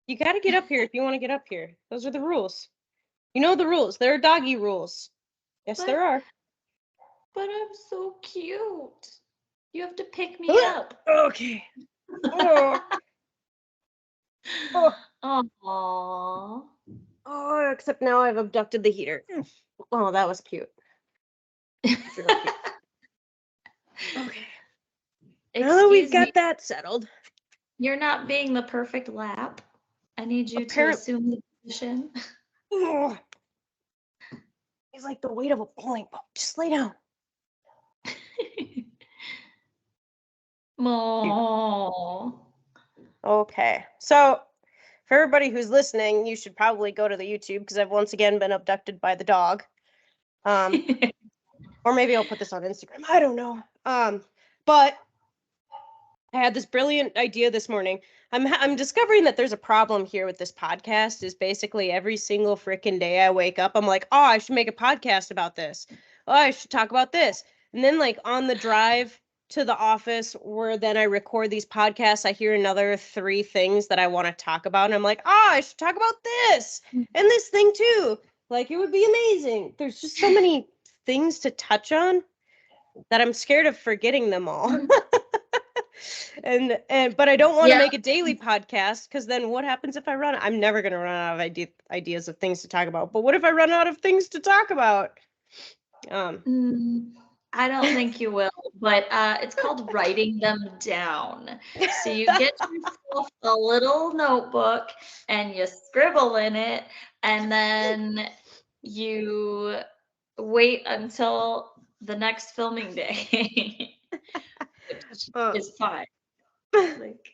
You got to get up here if you want to get up here. Those are the rules. You know the rules. There are doggy rules. Yes, there are. But I'm so cute. You have to pick me up. Okay. Oh. Oh. Aww. Oh, except now I've abducted the heater. Oh, that was cute. Real cute. Okay. Now that we've got that settled. You're not being the perfect lap. I need you to assume the position. Oh. He's like the weight of a bowling ball. Just lay down. Aww. Okay. So, for everybody who's listening, you should probably go to the YouTube because I've once again been abducted by the dog. Or maybe I'll put this on Instagram. I don't know. But I had this brilliant idea this morning. I'm discovering that there's a problem here with this podcast. Is basically every single freaking day I wake up, I'm like, oh, I should make a podcast about this. Oh, I should talk about this. And then like on the drive to the office where then I record these podcasts, I hear another 3 things that I want to talk about. And I'm like, oh, I should talk about this and this thing too. Like it would be amazing. There's just so many things to touch on that I'm scared of forgetting them all. But I don't want to make a daily podcast because then what happens if I run? I'm never going to run out of ideas of things to talk about. But what if I run out of things to talk about? I don't think you will, but it's called writing them down. So you get yourself a little notebook and you scribble in it, and then you wait until the next filming day, which is fine. Like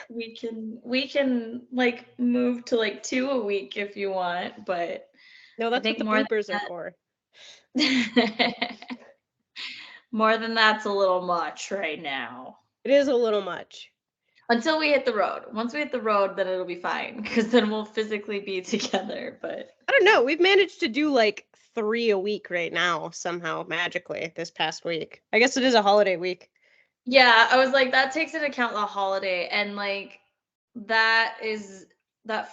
we can like move to like 2 a week if you want, but no, that's what the bloopers are for. More than that's a little much right now. It is a little much. Until we hit the road. Once we hit the road, then it'll be fine because then we'll physically be together. But I don't know. We've managed to do like 3 a week right now somehow magically this past week. I guess it is a holiday week. Yeah, I was like, that takes into account the holiday, and like that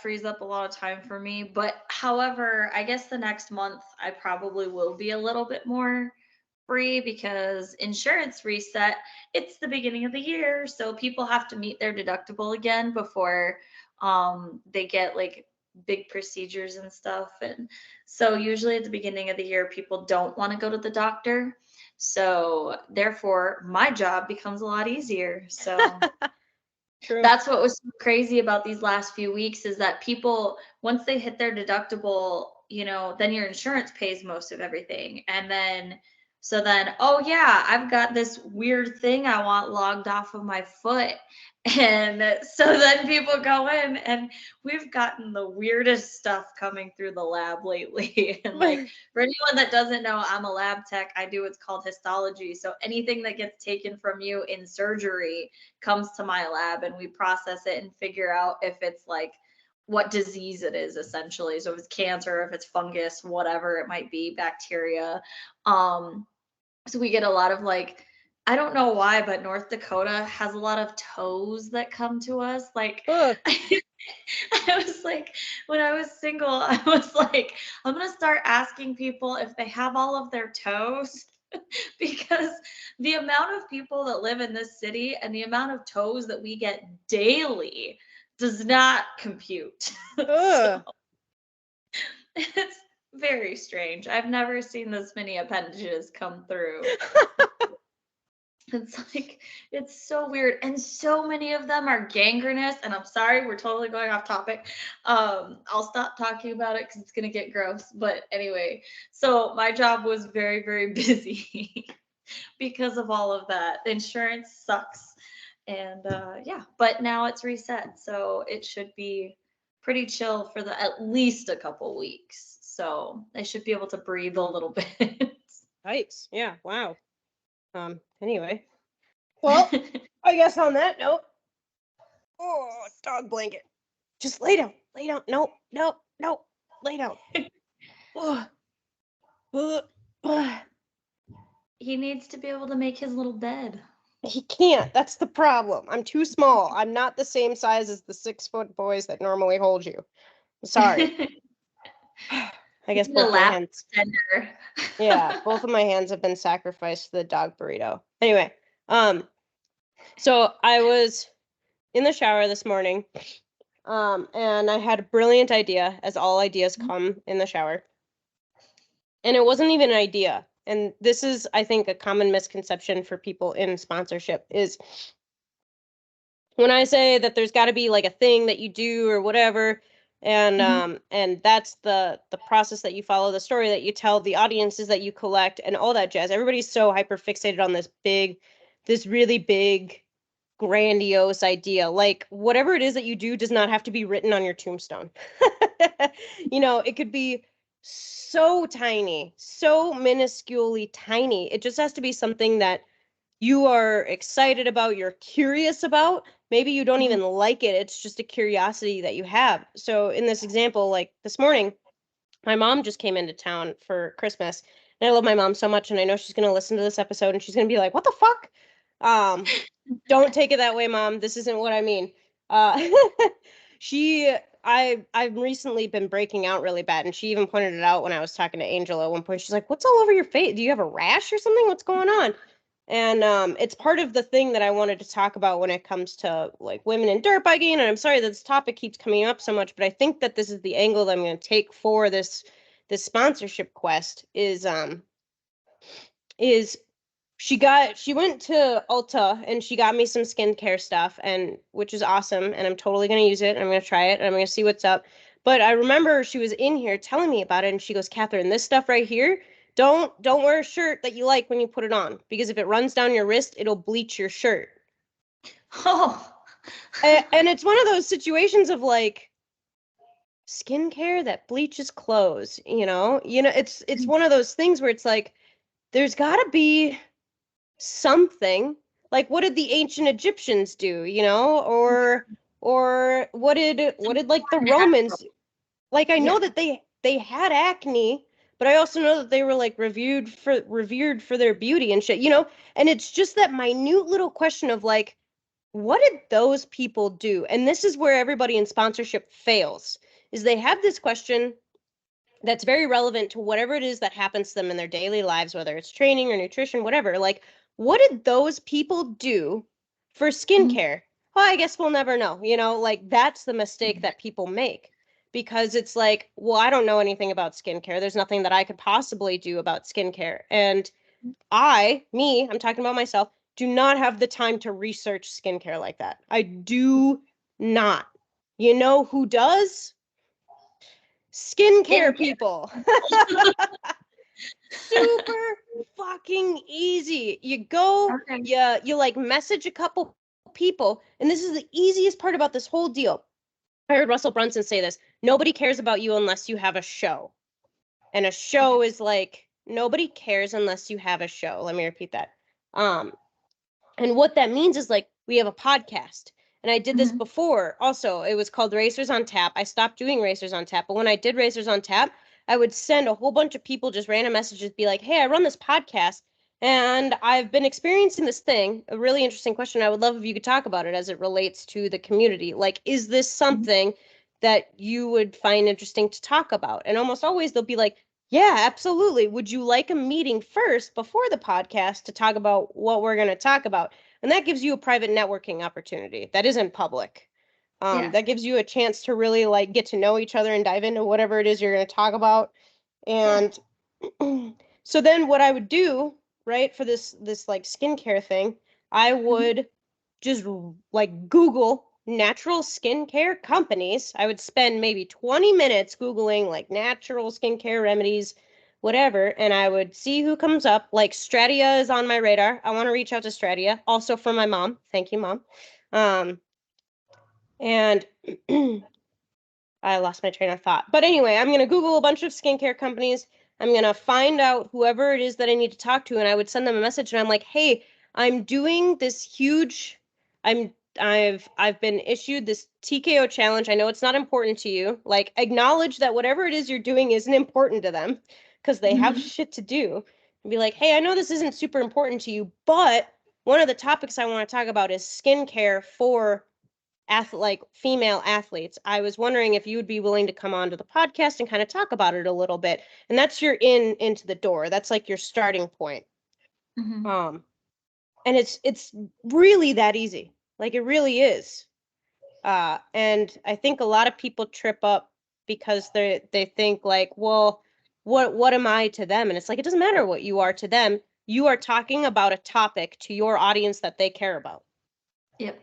frees up a lot of time for me. But however, I guess the next month I probably will be a little bit more free because insurance reset. It's the beginning of the year, so people have to meet their deductible again before they get like big procedures and stuff. And so usually at the beginning of the year people don't want to go to the doctor, so therefore my job becomes a lot easier. So True. That's what was so crazy about these last few weeks is that people, once they hit their deductible, then your insurance pays most of everything. And then, oh yeah, I've got this weird thing I want logged off of my foot. And so then people go in, and we've gotten the weirdest stuff coming through the lab lately. And like, for anyone that doesn't know, I'm a lab tech. I do what's called histology. So anything that gets taken from you in surgery comes to my lab, and we process it and figure out if it's like what disease it is, essentially. So if it's cancer, if it's fungus, whatever it might be, bacteria. So we get a lot of like, I don't know why, but North Dakota has a lot of toes that come to us. Like, I was like, when I was single, I was like, I'm going to start asking people if they have all of their toes. Because the amount of people that live in this city and the amount of toes that we get daily does not compute. So, it's very strange. I've never seen this many appendages come through. It's like, it's so weird. And so many of them are gangrenous. And I'm sorry, we're totally going off topic. I'll stop talking about it because it's going to get gross. But anyway, so my job was very, very busy because of all of that. Insurance sucks. And yeah, but now it's reset. So it should be pretty chill for at least a couple weeks. So I should be able to breathe a little bit. Nice. Yeah. Wow. Anyway. Well, I guess on that note. Oh, dog blanket. Just lay down. Lay down. Nope. Nope. Nope. Lay down. He needs to be able to make his little bed. He can't. That's the problem. I'm too small. I'm not the same size as the 6-foot boys that normally hold you. Sorry. I guess Need a both my lap hands. extender. Yeah, both of my hands have been sacrificed to the dog burrito. Anyway, so I was in the shower this morning, and I had a brilliant idea, as all ideas come in the shower. And it wasn't even an idea. And this is, I think, a common misconception for people in sponsorship is when I say that there's got to be like a thing that you do or whatever, and that's the process that you follow, the story that you tell, the audiences that you collect, and all that jazz. Everybody's so hyper fixated on this really big, grandiose idea. Like whatever it is that you do does not have to be written on your tombstone. It could be so tiny, so minusculely tiny. It just has to be something that you are excited about, you're curious about. Maybe you don't even like it. It's just a curiosity that you have. So in this example, like this morning, my mom just came into town for Christmas. And I love my mom so much, and I know she's gonna listen to this episode and she's gonna be like, "What the fuck?" Don't take it that way, Mom. This isn't what I mean. Uh, I've recently been breaking out really bad, and she even pointed it out when I was talking to Angel at one point. She's like, "What's all over your face? Do you have a rash or something? What's going on?" And it's part of the thing that I wanted to talk about when it comes to like women in dirt biking. And I'm sorry that this topic keeps coming up so much, but I think that this is the angle that I'm going to take for this sponsorship quest is she went to Ulta and she got me some skincare stuff, and which is awesome, and I'm totally gonna use it. I'm gonna try it and I'm gonna see what's up. But I remember she was in here telling me about it, and she goes, Catherine, this stuff right here, don't wear a shirt that you like when you put it on, because if it runs down your wrist, it'll bleach your shirt. Oh. And it's one of those situations of like skincare that bleaches clothes, it's one of those things where it's like there's gotta be something. Like what did the ancient Egyptians do, or what did like the Romans, like I know Yeah. that they had acne, but I also know that they were like revered for their beauty and shit, and it's just that minute little question of like, what did those people do? And this is where everybody in sponsorship fails, is they have this question that's very relevant to whatever it is that happens to them in their daily lives, whether it's training or nutrition, whatever. Like, what did those people do for skincare? Well, I guess we'll never know. Like that's the mistake that people make, because it's like, well, I don't know anything about skincare. There's nothing that I could possibly do about skincare. And I'm talking about myself, do not have the time to research skincare like that. I do not. You know who does? Skincare Skincare. people. Super fucking easy. You go, Okay. you like message a couple people, and this is the easiest part about this whole deal. I heard Russell Brunson say this. Nobody cares about you unless you have a show. And a show is like nobody cares unless you have a show. Let me repeat that. And what that means is like we have a podcast. And I did this before. Also, it was called Racers on Tap. I stopped doing Racers on Tap, but when I did Racers on Tap, I would send a whole bunch of people just random messages, be like, "Hey, I run this podcast and I've been experiencing this thing. A really interesting question. I would love if you could talk about it as it relates to the community. Like, is this something that you would find interesting to talk about?" And almost always they'll be like, "Yeah, absolutely. Would you like a meeting first before the podcast to talk about what we're going to talk about?" And that gives you a private networking opportunity that isn't public. Yeah. That gives you a chance to really like get to know each other and dive into whatever it is you're going to talk about. Yeah. And so then what I would do, right, for this like skincare thing, I would just like Google natural skincare companies. I would spend maybe 20 minutes Googling like natural skincare remedies, whatever, and I would see who comes up. Like Stratia is on my radar. I want to reach out to Stratia. Also for my mom. Thank you, Mom. And I lost my train of thought. But anyway, I'm going to Google a bunch of skincare companies. I'm going to find out whoever it is that I need to talk to, and I would send them a message, and I'm like, "Hey, I'm doing this huge I've been issued this TKO challenge. I know it's not important to you. Like acknowledge that whatever it is you're doing isn't important to them because they have shit to do." And be like, "Hey, I know this isn't super important to you, but one of the topics I want to talk about is skincare for like female athletes. I was wondering if you would be willing to come onto the podcast and kind of talk about it a little bit. And that's your into the door. That's like your starting point. Mm-hmm. And it's really that easy. Like it really is. And I think a lot of people trip up because they think like, well, what am I to them? And it's like it doesn't matter what you are to them. You are talking about a topic to your audience that they care about. Yep.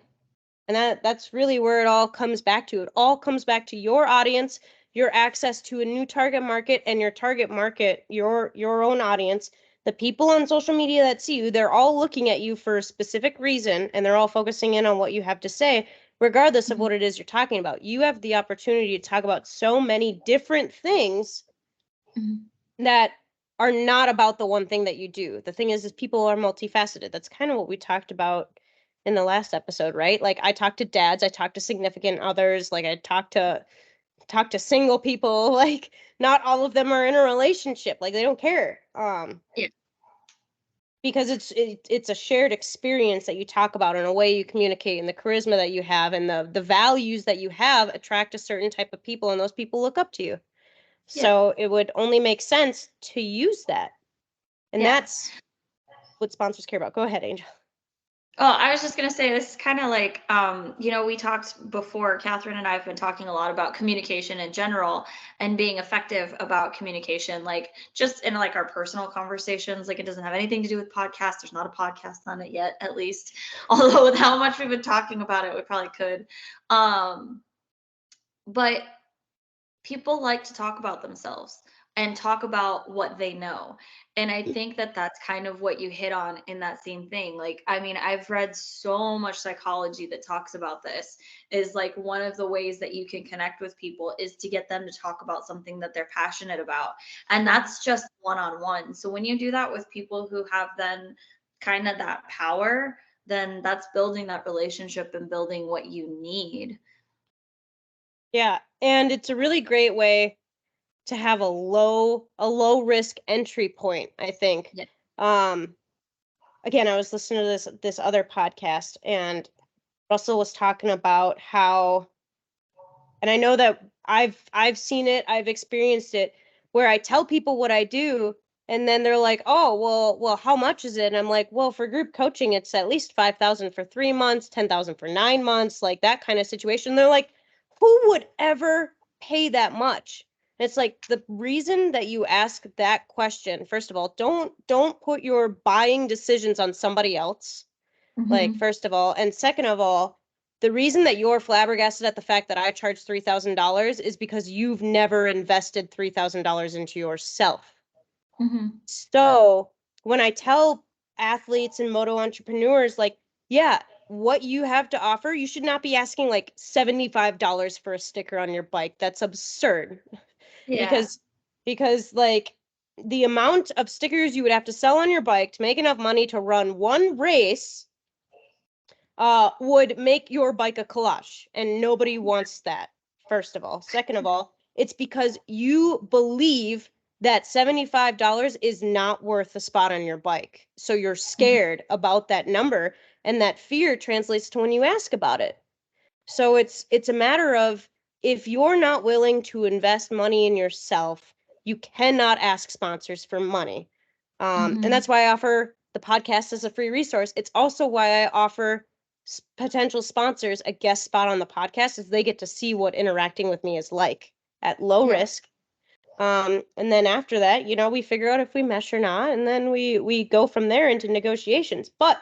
And that's really where it all comes back to. It all comes back to your audience, your access to a new target market, and your target market, your own audience. The people on social media that see you, they're all looking at you for a specific reason, and they're all focusing in on what you have to say, regardless of Mm-hmm. what it is you're talking about. You have the opportunity to talk about so many different things that are not about the one thing that you do. The thing is people are multifaceted. That's kind of what we talked about in the last episode, right? Like I talk to dads, I talk to significant others, like I talk to single people, like not all of them are in a relationship, like they don't care. Yeah. Because it's a shared experience that you talk about and a way you communicate and the charisma that you have and the values that you have attract a certain type of people and those people look up to you. Yeah. So it would only make sense to use that. And Yeah. that's what sponsors care about. Go ahead, Angel. Oh, I was just gonna say this is kind of like, we talked before. Catherine and I have been talking a lot about communication in general and being effective about communication, like just in like our personal conversations. Like it doesn't have anything to do with podcasts. There's not a podcast on it yet, at least. Although with how much we've been talking about it, we probably could. But people like to talk about themselves and talk about what they know. And I think that that's kind of what you hit on in that same thing. Like, I mean, I've read so much psychology that talks about this is like one of the ways that you can connect with people is to get them to talk about something that they're passionate about. And that's just one on one. So when you do that with people who have then kind of that power, then that's building that relationship and building what you need. Yeah, and it's a really great way to have a low risk entry point, I think. Yeah. Again, I was listening to this other podcast and Russell was talking about how, and I know that I've seen it, I've experienced it, where I tell people what I do and then they're like, "Oh, well, how much is it?" And I'm like, "Well, for group coaching, it's at least 5,000 for 3 months, 10,000 for 9 months, like that kind of situation." They're like, "Who would ever pay that much?" And it's like the reason that you ask that question, first of all, don't put your buying decisions on somebody else. Like, Mm-hmm. first of all, and second of all, the reason that you're flabbergasted at the fact that I charge $3,000 is because you've never invested $3,000 into yourself. Mm-hmm. So when I tell athletes and moto entrepreneurs, like, yeah, what you have to offer, you should not be asking like $75 for a sticker on your bike. That's absurd. Yeah. because like the amount of stickers you would have to sell on your bike to make enough money to run one race would make your bike a collage, and nobody wants that, first of all. Second of all, it's because you believe that $75 is not worth a spot on your bike. So you're scared about that number, and that fear translates to when you ask about it. So it's a matter of if you're not willing to invest money in yourself, you cannot ask sponsors for money. And Mm-hmm. that's why I offer the podcast as a free resource. It's also why I offer potential sponsors a guest spot on the podcast, is they get to see what interacting with me is like at low Yeah. risk. And then after that, we figure out if we mesh or not, and then we go from there into negotiations. But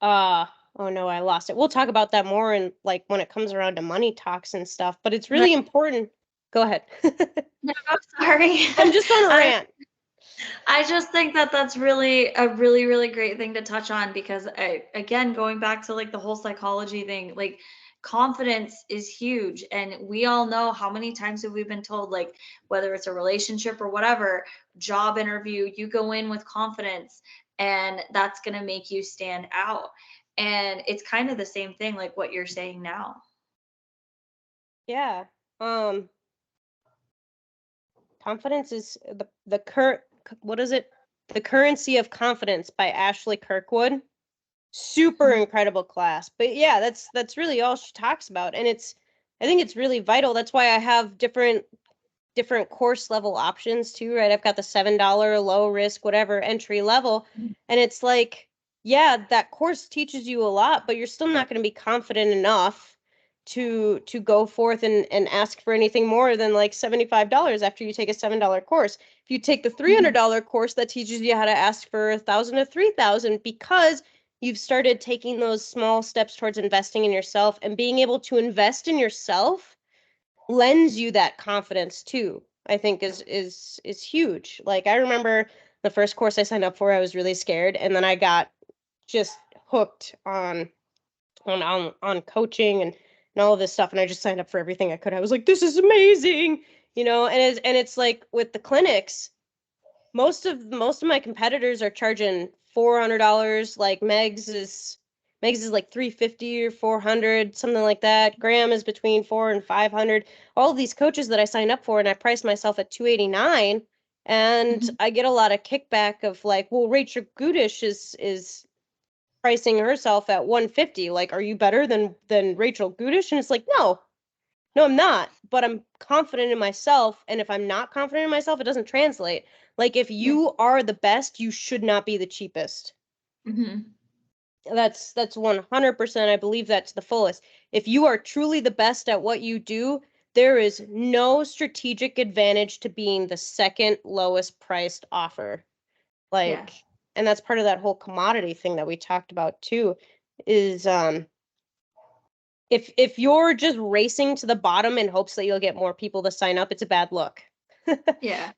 oh no, I lost it. We'll talk about that more in like when it comes around to money talks and stuff, but it's Right. really important. Go ahead. No, sorry. I'm just on a I rant. I just think that that's really a really really great thing to touch on because again going back to like the whole psychology thing, like confidence is huge, and we all know how many times have we been told, like whether it's a relationship or whatever job interview, you go in with confidence and that's going to make you stand out. And it's kind of the same thing like what you're saying now. Yeah. Confidence is the current, what is it? The Currency of Confidence by Ashley Kirkwood. Super incredible class. But yeah, that's really all she talks about. And I think it's really vital. That's why I have different course level options too, right? I've got the $7 low risk, whatever entry level. And it's like, yeah, that course teaches you a lot, but you're still not going to be confident enough to go forth and ask for anything more than like $75 after you take a $7 course. If you take the $300 course, that teaches you how to ask for 1,000 to 3,000 because you've started taking those small steps towards investing in yourself, and being able to invest in yourself lends you that confidence too. I think is huge. Like, I remember the first course I signed up for, I was really scared, and then I got just hooked on coaching and all of this stuff, and I just signed up for everything I could. I was like, this is amazing, and it's like with the clinics, most of my competitors are charging $400. Like Megs is like $350 or $400, something like that. Graham is between $400 and $500. All of these coaches that I signed up for, and I priced myself at $289, and I get a lot of kickback of like, well, Rachel Gudish is pricing herself at $150. Like, are you better than Rachel Gudish? And it's like, no, I'm not, but I'm confident in myself. And if I'm not confident in myself, it doesn't translate. Like, if you are the best, you should not be the cheapest. That's 100%. I believe that to the fullest. If you are truly the best at what you do, there is no strategic advantage to being the second lowest priced offer. Like, and that's part of that whole commodity thing that we talked about too, is if you're just racing to the bottom in hopes that you'll get more people to sign up, it's a bad look. Yeah.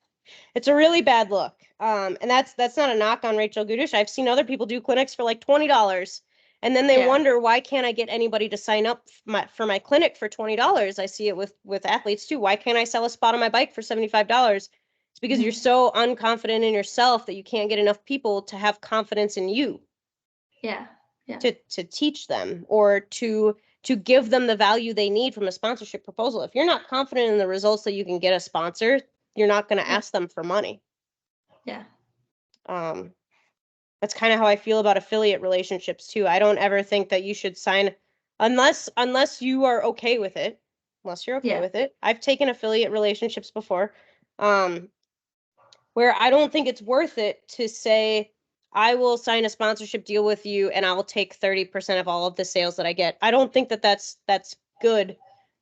It's a really bad look. And that's not a knock on Rachel Gudish. I've seen other people do clinics for like $20, and then they wonder, why can't I get anybody to sign up for my clinic for $20? I see it with athletes too. Why can't I sell a spot on my bike for $75? It's because you're so unconfident in yourself that you can't get enough people to have confidence in you. Yeah. To teach them, or to give them the value they need from a sponsorship proposal. If you're not confident in the results that you can get a sponsor, you're not going to ask them for money. Yeah. That's kind of how I feel about affiliate relationships too. I don't ever think that you should sign unless you are okay with it. Unless you're okay with it. I've taken affiliate relationships before, where I don't think it's worth it to say, I will sign a sponsorship deal with you and I will take 30% of all of the sales that I get. I don't think that that's good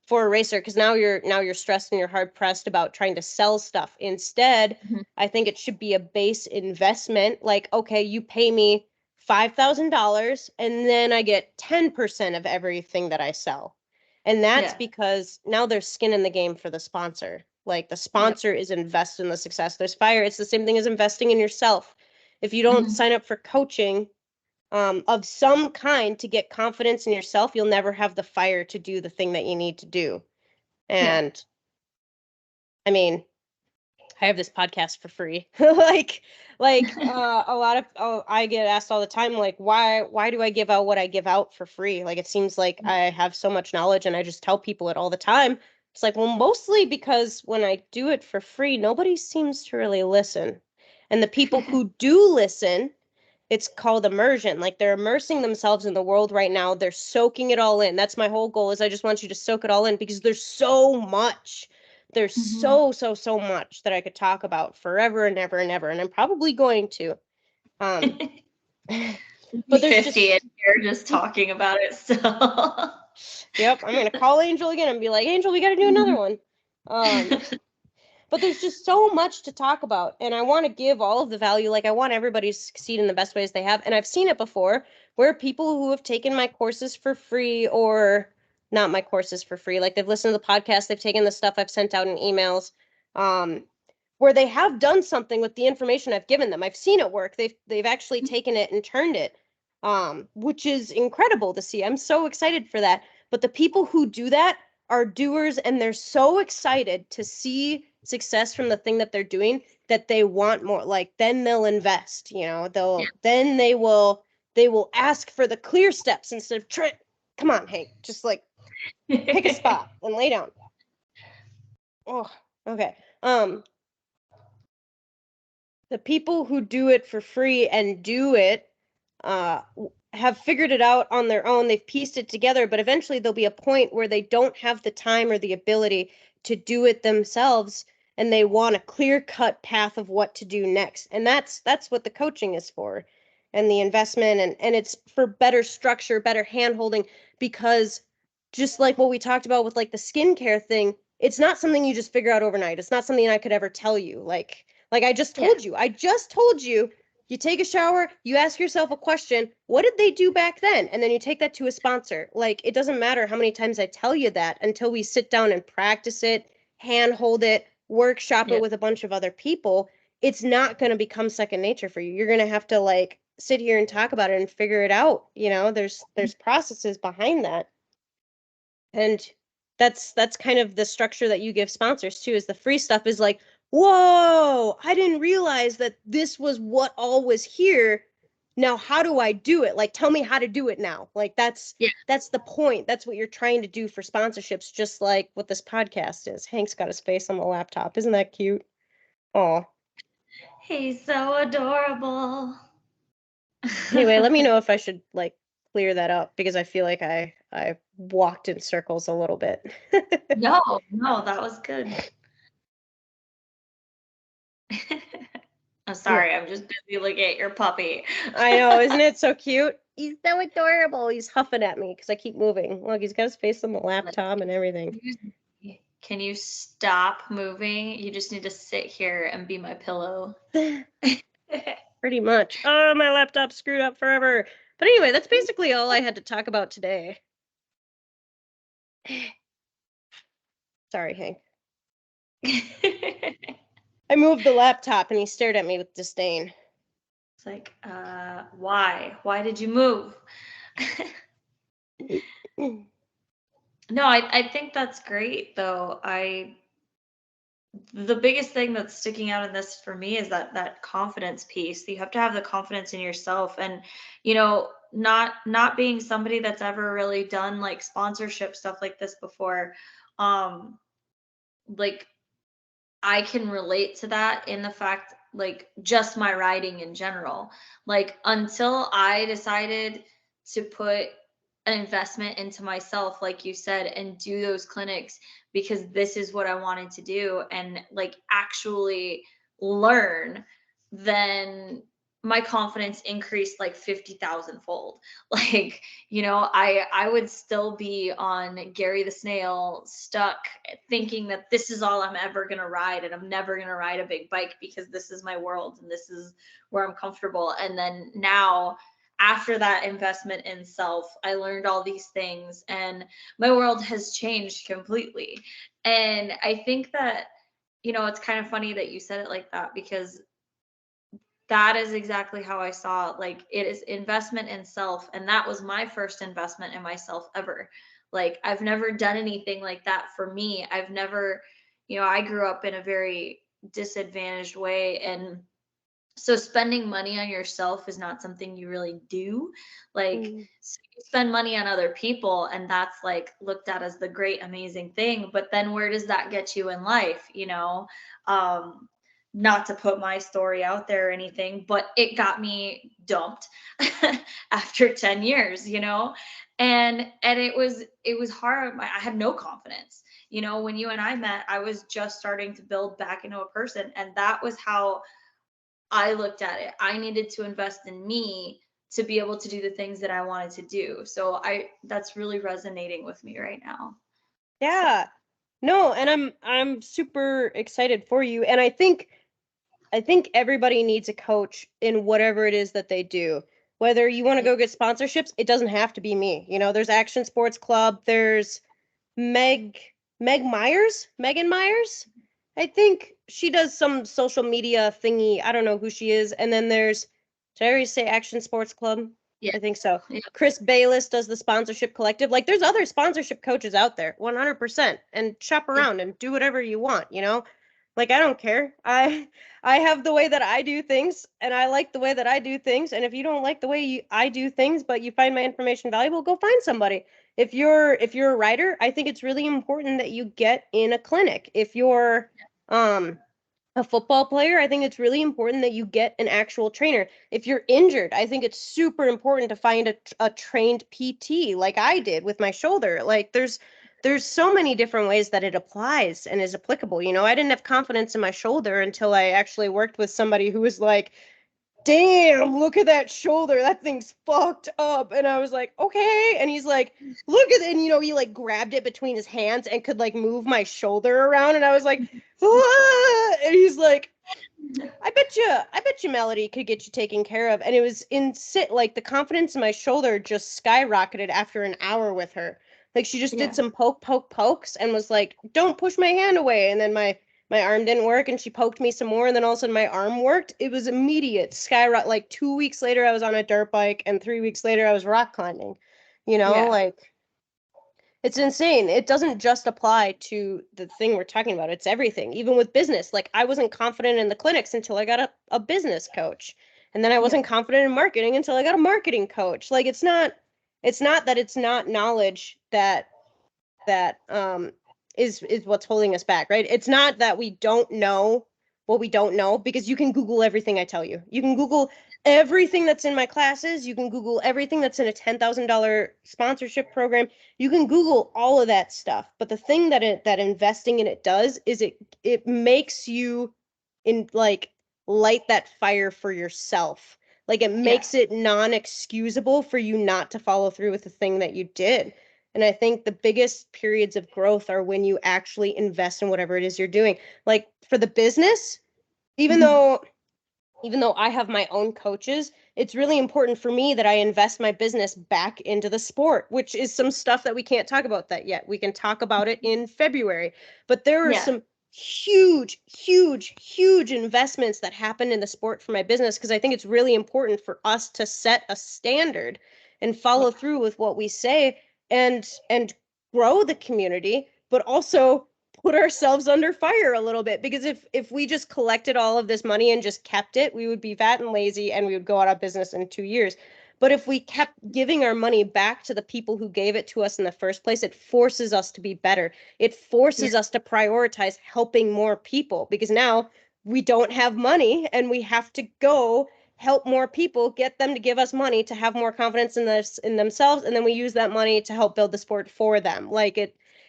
for a racer, because now you're stressed and you're hard pressed about trying to sell stuff. Instead, I think it should be a base investment. Like, okay, you pay me $5,000 and then I get 10% of everything that I sell. And that's because now there's skin in the game for the sponsor. Like, the sponsor is invested in the success. There's fire. It's the same thing as investing in yourself. If you don't sign up for coaching of some kind to get confidence in yourself, you'll never have the fire to do the thing that you need to do. And I mean, I have this podcast for free. like a lot of I get asked all the time, like, why do I give out what I give out for free? Like, it seems like I have so much knowledge and I just tell people it all the time. It's like, well, mostly because when I do it for free, nobody seems to really listen. And the people who do listen, it's called immersion. Like, they're immersing themselves in the world right now. They're soaking it all in. That's my whole goal, is I just want you to soak it all in, because there's so much. There's so much that I could talk about forever and ever and ever, and I'm probably going to. But there's 50 and you're just talking about it still. Yep, I'm gonna call Angel again and be like, Angel, we got to do another one. But there's just so much to talk about, and I want to give all of the value. Like, I want everybody to succeed in the best ways they have. And I've seen it before, where people who have taken my courses for free, or not my courses for free, like, they've listened to the podcast, they've taken the stuff I've sent out in emails, where they have done something with the information I've given them. I've seen it work. They've actually taken it and turned it, which is incredible to see. I'm so excited for that. But the people who do that are doers, and they're so excited to see success from the thing that they're doing that they want more. Like, then they'll invest, then they will ask for the clear steps instead of come on, Hank, just like pick a spot and lay down. Oh, okay. the people who do it for free and do it have figured it out on their own. They've pieced it together, but eventually there'll be a point where they don't have the time or the ability to do it themselves, and they want a clear-cut path of what to do next. And that's what the coaching is for, and the investment, and it's for better structure, better hand-holding, because just like what we talked about with like the skincare thing, it's not something you just figure out overnight. It's not something I could ever tell you. Like I just told you. I just told you, you take a shower, you ask yourself a question, what did they do back then? And then you take that to a sponsor. Like, it doesn't matter how many times I tell you that until we sit down and practice it, handhold it, workshop it with a bunch of other people. It's not going to become second nature for you. You're going to have to like sit here and talk about it and figure it out. You know, there's processes behind that. And that's kind of the structure that you give sponsors too, is the free stuff is like, whoa, I didn't realize that this was what all was here. Now, how do I do it? Like, tell me how to do it now. Like, that's the point. That's what you're trying to do for sponsorships, just like what this podcast is. Hank's got his face on the laptop. Isn't that cute? Oh. He's so adorable. Anyway, let me know if I should like clear that up, because I feel like I walked in circles a little bit. No, that was good. I'm sorry, I'm just busy looking at your puppy. I know, isn't it so cute? He's so adorable. He's huffing at me because I keep moving. Look, he's got his face on the laptop and everything. Can you stop moving? You just need to sit here and be my pillow. Pretty much. Oh, my laptop's screwed up forever. But anyway, that's basically all I had to talk about today. Sorry, Hank. I moved the laptop and he stared at me with disdain. It's like, why? Why did you move? No, I think that's great though. The biggest thing that's sticking out in this for me is that confidence piece. You have to have the confidence in yourself, and you know, not being somebody that's ever really done like sponsorship stuff like this before. Like I can relate to that in the fact, like, just my writing in general. Like, until I decided to put an investment into myself, like you said, and do those clinics because this is what I wanted to do, and like actually learn, then my confidence increased like 50,000 fold. Like, you know, I would still be on Gary the Snail, stuck thinking that this is all I'm ever going to ride, and I'm never going to ride a big bike because this is my world and this is where I'm comfortable. And then now, after that investment in self, I learned all these things and my world has changed completely. And I think that, you know, it's kind of funny that you said it like that, because that is exactly how I saw it. Like, it is investment in self, and that was my first investment in myself ever. Like, I've never done anything like that for me. I've never, you know, I grew up in a very disadvantaged way, and so spending money on yourself is not something you really do. Like, so you spend money on other people, and that's like looked at as the great amazing thing, but then where does that get you in life, you know? Not to put my story out there or anything, but it got me dumped after 10 years, you know? And it was hard. I had no confidence. You know, when you and I met, I was just starting to build back into a person, and that was how I looked at it. I needed to invest in me to be able to do the things that I wanted to do. So that's really resonating with me right now. Yeah. No, and I'm super excited for you. And I think everybody needs a coach in whatever it is that they do. Whether you want to go get sponsorships, it doesn't have to be me. You know, there's Action Sports Club, there's Megan Myers. I think she does some social media thingy. I don't know who she is. And then there's, did I already say Action Sports Club? Yeah. I think so. Yeah. Chris Bayless does the sponsorship collective. Like, there's other sponsorship coaches out there, 100%. And shop around and do whatever you want, you know? Like, I don't care. I have the way that I do things, and I like the way that I do things. And if you don't like the way I do things, but you find my information valuable, go find somebody. If you're a writer, I think it's really important that you get in a clinic. If you're a football player, I think it's really important that you get an actual trainer. If you're injured, I think it's super important to find a trained PT like I did with my shoulder. Like there's so many different ways that it applies and is applicable. You know, I didn't have confidence in my shoulder until I actually worked with somebody who was like, damn, look at that shoulder. That thing's fucked up. And I was like, okay. And he's like, look at it. And, you know, he like grabbed it between his hands and could like move my shoulder around. And I was like, ah! And he's like, I bet you Melody could get you taken care of. And it was like the confidence in my shoulder just skyrocketed after an hour with her. Like she just did some pokes and was like, don't push my hand away. And then my arm didn't work and she poked me some more and then all of a sudden my arm worked. It was immediate skyrocket. Like 2 weeks later I was on a dirt bike and 3 weeks later I was rock climbing. You know, like it's insane. It doesn't just apply to the thing we're talking about. It's everything. Even with business. Like I wasn't confident in the clinics until I got a business coach. And then I wasn't confident in marketing until I got a marketing coach. Like it's not that it's not knowledge that is what's holding us back, right? It's not that we don't know what we don't know, because you can Google everything I tell you. You can Google everything that's in my classes. You can Google everything that's in a $10,000 sponsorship program. You can Google all of that stuff. But the thing that investing in it does is it makes you in like light that fire for yourself. Like it makes it non-excusable for you not to follow through with the thing that you did. And I think the biggest periods of growth are when you actually invest in whatever it is you're doing. Like for the business, even though I have my own coaches, it's really important for me that I invest my business back into the sport, which is some stuff that we can't talk about that yet. We can talk about it in February. But there are some huge, huge, huge investments that happen in the sport for my business, because I think it's really important for us to set a standard and follow through with what we say and grow the community, but also put ourselves under fire a little bit, because if we just collected all of this money and just kept it, we would be fat and lazy and we would go out of business in 2 years. But if we kept giving our money back to the people who gave it to us in the first place, it forces us to be better. It forces us to prioritize helping more people, because now we don't have money and we have to go help more people, get them to give us money to have more confidence in themselves, and then we use that money to help build the sport for them. Like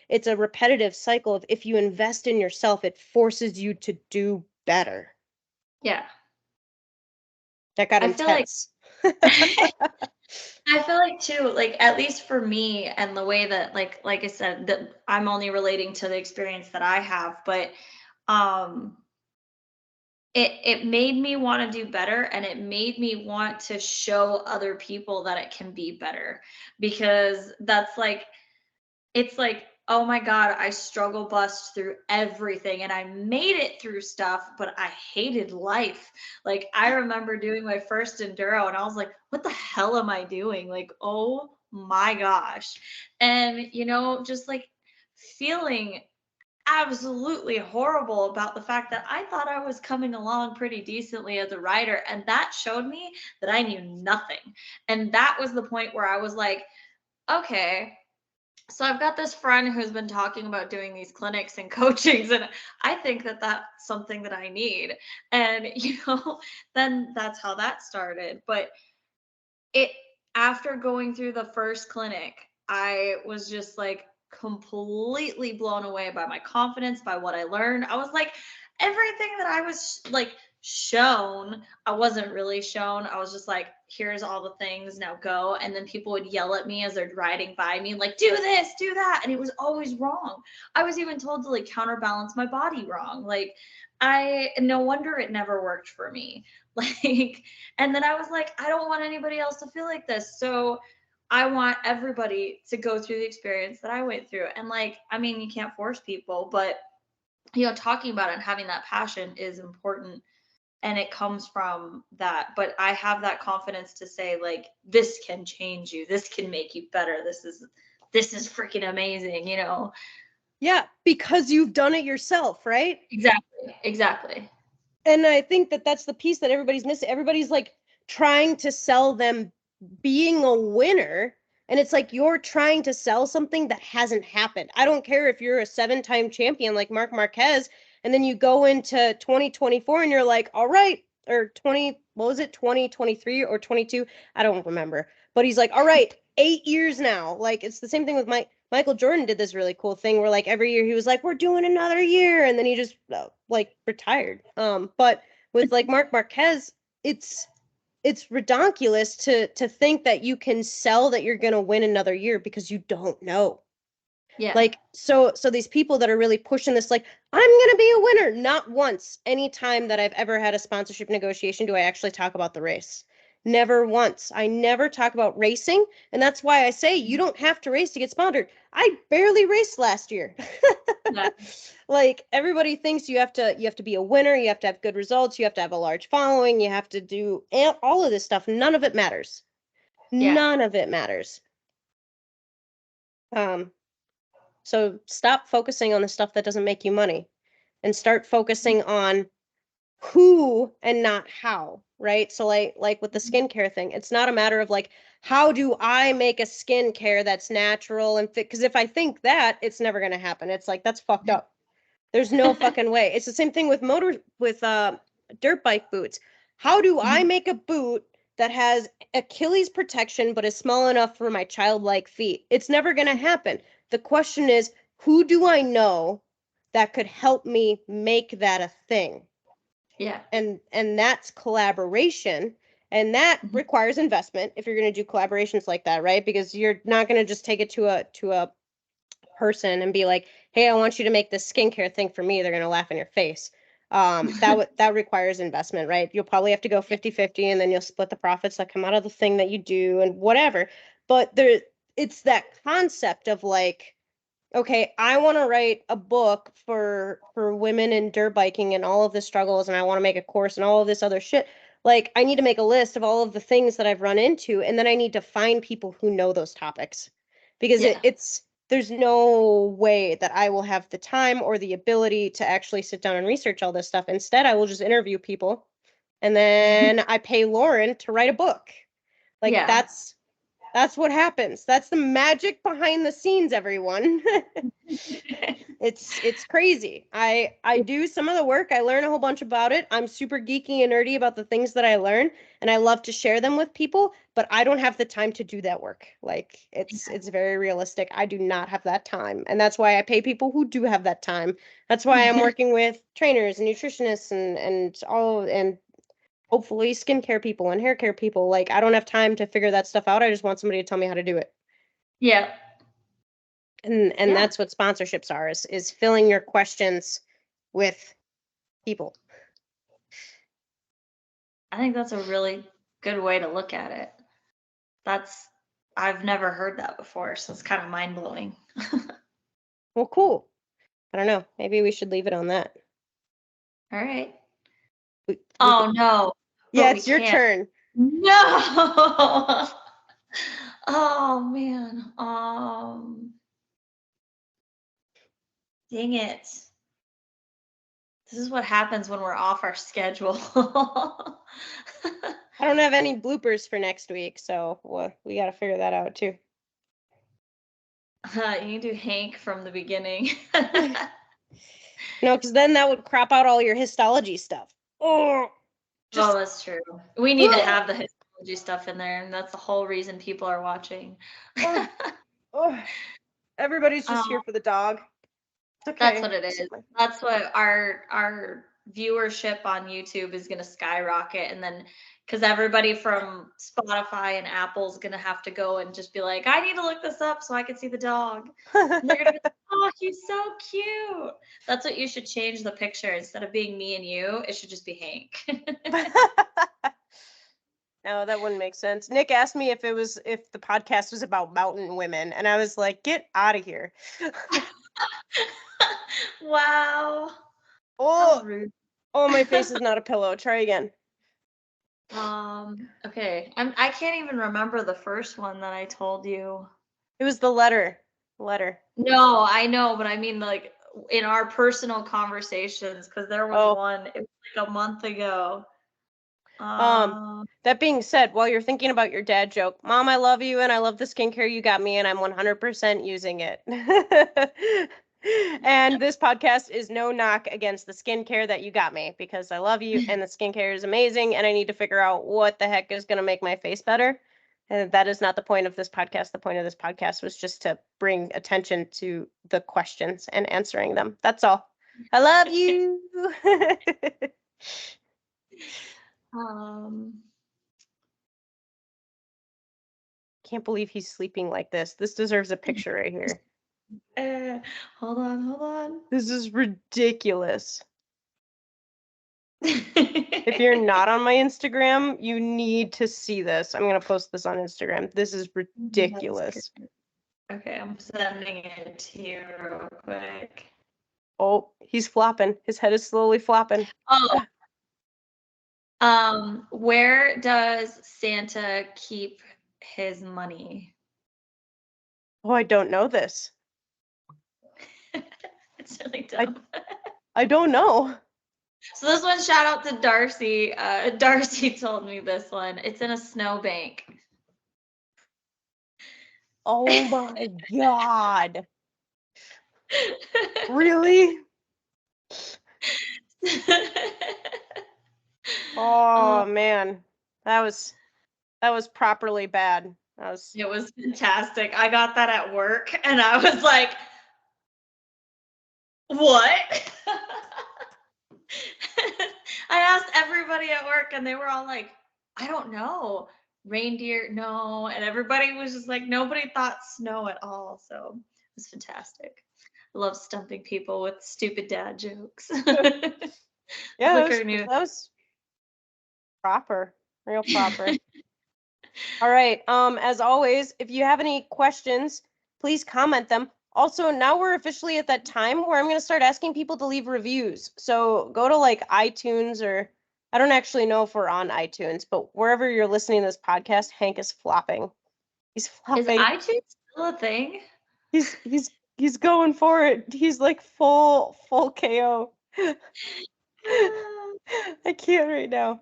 it's a repetitive cycle of, if you invest in yourself, it forces you to do better. Yeah. That got intense. I feel like too, like at least for me and the way that like I said, that I'm only relating to the experience that I have, but um it made me want to do better, and it made me want to show other people that it can be better, because that's like, it's like, oh my God, I struggle bust through everything and I made it through stuff, but I hated life. Like I remember doing my first enduro and I was like, what the hell am I doing? Like, oh my gosh. And you know, just like feeling absolutely horrible about the fact that I thought I was coming along pretty decently as a rider. And that showed me that I knew nothing. And that was the point where I was like, okay, so I've got this friend who's been talking about doing these clinics and coachings, and I think that that's something that I need. And, you know, then that's how that started. But it, after going through the first clinic, I was just like completely blown away by my confidence, by what I learned. I was like, everything that I was like shown, I wasn't really shown. I was just like, here's all the things, now go. And then people would yell at me as they're riding by me, like, do this, do that. And it was always wrong. I was even told to like counterbalance my body wrong. Like, no wonder it never worked for me. Like, and then I was like, I don't want anybody else to feel like this. So I want everybody to go through the experience that I went through. And like, I mean, you can't force people, but you know, talking about it and having that passion is important, and it comes from that. But I have that confidence to say like, this can change you, this can make you better, this is freaking amazing, you know. Yeah, because you've done it yourself, right? Exactly. And I think that that's the piece that everybody's missing. Everybody's like trying to sell them being a winner, And it's like you're trying to sell something that hasn't happened. I don't care if you're a 7-time champion like Marc Marquez, and then you go into 2024 and you're like, all right, or 2023 or 22? I don't remember. But he's like, all right, 8 years now. Like, it's the same thing with Michael Jordan did this really cool thing where like every year he was like, we're doing another year. And then he just like retired. But with like Marc Marquez, it's ridiculous to think that you can sell that you're going to win another year because you don't know. Yeah. Like, so these people that are really pushing this, like, I'm going to be a winner. Not once, any time that I've ever had a sponsorship negotiation, do I actually talk about the race. Never once. I never talk about racing. And that's why I say you don't have to race to get sponsored. I barely raced last year. Yeah. Like, everybody thinks you have to be a winner, you have to have good results, you have to have a large following, you have to do all of this stuff. None of it matters. Yeah. None of it matters. So stop focusing on the stuff that doesn't make you money and start focusing on who and not how, right? So like with the skincare thing, it's not a matter of like, how do I make a skincare that's natural and fit? Because if I think that, it's never going to happen. It's like, that's fucked up. There's no fucking way. It's the same thing with dirt bike boots. How do I make a boot that has Achilles protection but is small enough for my childlike feet? It's never going to happen. The question is, who do I know that could help me make that a thing? Yeah. And that's collaboration, and that requires investment if you're going to do collaborations like that, right? Because you're not going to just take it to a person and be like, hey, I want you to make this skincare thing for me. They're going to laugh in your face. That requires investment, right? You'll probably have to go 50-50, and then you'll split the profits that come out of the thing that you do and whatever. But it's that concept of like, okay, I want to write a book for women in dirt biking and all of the struggles, and I want to make a course and all of this other shit. Like, I need to make a list of all of the things that I've run into, and then I need to find people who know those topics, because Yeah. there's no way that I will have the time or the ability to actually sit down and research all this stuff. Instead, I will just interview people, and then I pay Lauren to write a book. Like, Yeah. that's what happens. That's the magic behind the scenes, everyone. It's crazy. I do some of the work. I learn a whole bunch about it. I'm super geeky and nerdy about the things that I learn, and I love to share them with people, but I don't have the time to do that work. Like, it's very realistic. I do not have that time. And that's why I pay people who do have that time. That's why I'm working with trainers and nutritionists and hopefully skincare people and hair care people. Like, I don't have time to figure that stuff out. I just want somebody to tell me how to do it. Yeah. And Yeah. that's what sponsorships are, is filling your questions with people. I think that's a really good way to look at it. I've never heard that before, so it's kind of mind blowing. Well, cool. I don't know. Maybe we should leave it on that. All right. We Oh no. Yeah, But it's we your can't. turn. No. Oh man. Dang it. This is what happens when we're off our schedule. I don't have any bloopers for next week, so we got to figure that out too. You can do Hank from the beginning. No, because then that would crop out all your histology stuff. Oh, Oh, that's true. We need to have the histology stuff in there, and that's the whole reason people are watching. Everybody's just here for the dog. It's okay. That's what it is. That's what our viewership on YouTube is going to skyrocket, and then because everybody from Spotify and Apple is going to have to go and just be like, I need to look this up so I can see the dog. And they're going to be like, oh, he's so cute. That's what you should change the picture. Instead of being me and you, it should just be Hank. No, that wouldn't make sense. Nick asked me if the podcast was about mountain women, and I was like, get out of here. Wow. Oh, rude. Oh, my face is not a pillow. Try again. Okay. I can't even remember the first one that I told you. It was the letter. Letter. No, I know, but I mean like in our personal conversations, because there was one, it was like a month ago. That being said, while you're thinking about your dad joke, Mom, I love you and I love the skincare you got me and I'm 100% using it. And this podcast is no knock against the skincare that you got me because I love you and the skincare is amazing and I need to figure out what the heck is going to make my face better. And that is not the point of this podcast. The point of this podcast was just to bring attention to the questions and answering them. That's all. I love you. Can't believe he's sleeping like this. This deserves a picture right here. Hold on. This is ridiculous. If you're not on my Instagram, you need to see this. I'm going to post this on Instagram. This is ridiculous. Okay, I'm sending it to you real quick. Oh, he's flopping. His head is slowly flopping. Oh. Where does Santa keep his money? Oh, I don't know this. It's really dumb. I don't know. So this one, shout out to Darcy. Darcy told me this one. It's in a snowbank. Oh my God. Really? Oh man. That was properly bad. It was fantastic. I got that at work and I was like, what? I asked everybody at work and they were all like, I don't know. Reindeer, no. And everybody was just like, nobody thought snow at all. So it was fantastic. I love stumping people with stupid dad jokes. Yeah, that was proper. Real proper. All right. As always, if you have any questions, please comment them. Also, now we're officially at that time where I'm going to start asking people to leave reviews. So go to like iTunes, or I don't actually know if we're on iTunes, but wherever you're listening to this podcast, Hank is flopping. He's flopping. Is iTunes still a thing? He's going for it. He's like full KO. I can't right now.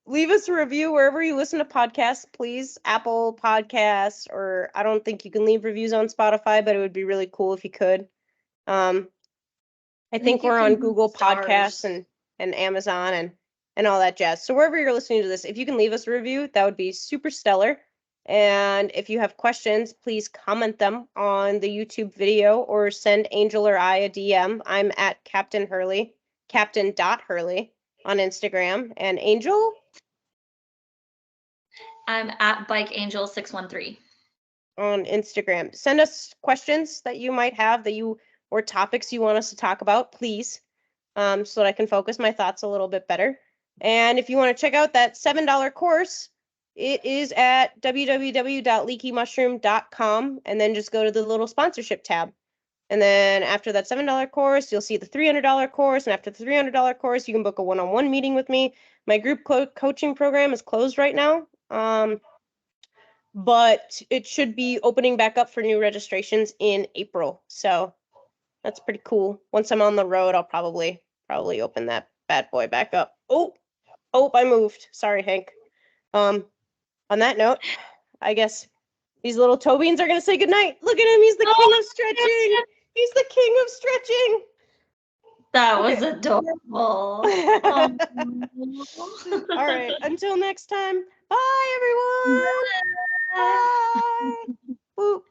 Leave us a review wherever you listen to podcasts, please. Apple Podcasts, or I don't think you can leave reviews on Spotify, but it would be really cool if you could. I think we're on Google Podcasts and Amazon and all that jazz. So wherever you're listening to this, if you can leave us a review, that would be super stellar. And if you have questions, please comment them on the YouTube video or send Angel or I a DM. I'm at Captain.Hurley, Captain.Hurley on Instagram. And Angel? I'm at BikeAngel613 on Instagram. Send us questions that you might have or topics you want us to talk about, please, so that I can focus my thoughts a little bit better. And if you want to check out that $7 course, it is at www.leakymushroom.com, and then just go to the little sponsorship tab. And then after that $7 course, you'll see the $300 course, and after the $300 course, you can book a one-on-one meeting with me. My group coaching program is closed right now. But it should be opening back up for new registrations in April. So that's pretty cool. Once I'm on the road, I'll probably open that bad boy back up. Oh, I moved. Sorry, Hank. On that note, I guess these little toe beans are going to say goodnight. Look at him. He's the king of stretching. He's the king of stretching. That was adorable. All right. Until next time. Bye, everyone. Bye. Boop.